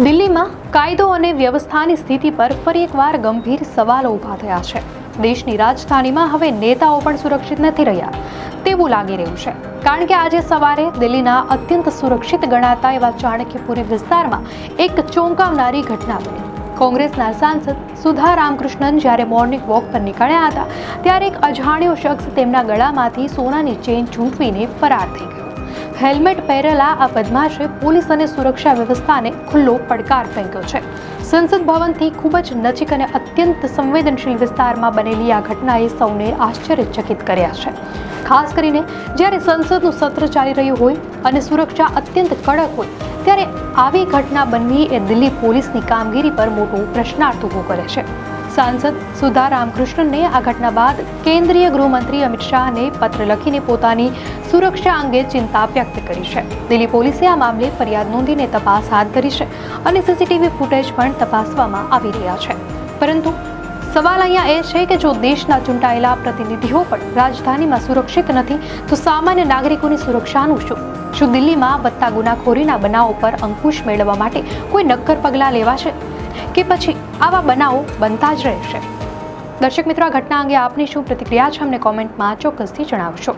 દિલ્હીમાં કાયદો અને વ્યવસ્થાની સ્થિતિ પર ફરી એકવાર ગંભીર સવાલો ઊભા થયા છે. દેશની રાજધાનીમાં હવે નેતાઓ પણ સુરક્ષિત નથી રહ્યા તેવું લાગી રહ્યું છે, કારણ કે આજે સવારે દિલ્હીના અત્યંત સુરક્ષિત ગણાતા એવા ચાણક્યપુરી વિસ્તારમાં એક ચોંકાવનારી ઘટના બની. કોંગ્રેસના સાંસદ સુધા રામકૃષ્ણન જ્યારે મોર્નિંગ વોક પર નીકળ્યા હતા ત્યારે એક અજાણ્યો શખ્સ તેમના ગળામાંથી સોનાની ચેઇન ઝૂંટવીને ફરાર થઈ ગયો. હેલ્મેટ પહેરેલા આ બદમાશે પોલીસ અને સુરક્ષા વ્યવસ્થાને ખુલ્લો પડકાર ફેંક્યો છે. સંસદ ભવનથી ખૂબ જ નજીક અને અત્યંત સંવેદનશીલ વિસ્તારમાં બનેલી આ ઘટનાએ સૌને આશ્ચર્યચકિત કર્યા છે. ખાસ કરીને જ્યારે સંસદનું સત્ર ચાલી રહ્યું હોય અને સુરક્ષા અત્યંત કડક હોય ત્યારે આવી ઘટના બનવી એ દિલ્હી પોલીસની કામગીરી પર મોટો પ્રશ્નાર્થ ઊભો કરે છે. સાંસદ સુધા રામકૃષ્ણને આ ઘટના બાદ કેન્દ્રીય ગૃહમંત્રી અમિત શાહને પત્ર લખીને પોતાની સુરક્ષા અંગે ચિંતા વ્યક્ત કરી છે. દિલ્હી પોલીસે આ મામલે ફરિયાદ નોંધીને તપાસ હાથ ધરી છે અને સીસીટીવી ફૂટેજ પણ તપાસવામાં આવી રહ્યા છે. પરંતુ સવાલ અહીંયા એ છે કે જો દેશના ચૂંટાયેલા પ્રતિનિધિઓ પણ રાજધાનીમાં સુરક્ષિત નથી તો સામાન્ય નાગરિકોની સુરક્ષાનું શું? શું દિલ્હીમાં વધતા ગુનાખોરીના બનાવો પર અંકુશ મેળવવા માટે કોઈ નક્કર પગલાં લેવાશે કે પછી આવા બનાવો બનતા જ રહેશે? દર્શક મિત્રો, આ ઘટના અંગે આપની શું પ્રતિક્રિયા છે અમને કોમેન્ટમાં ચોક્કસથી જણાવશો.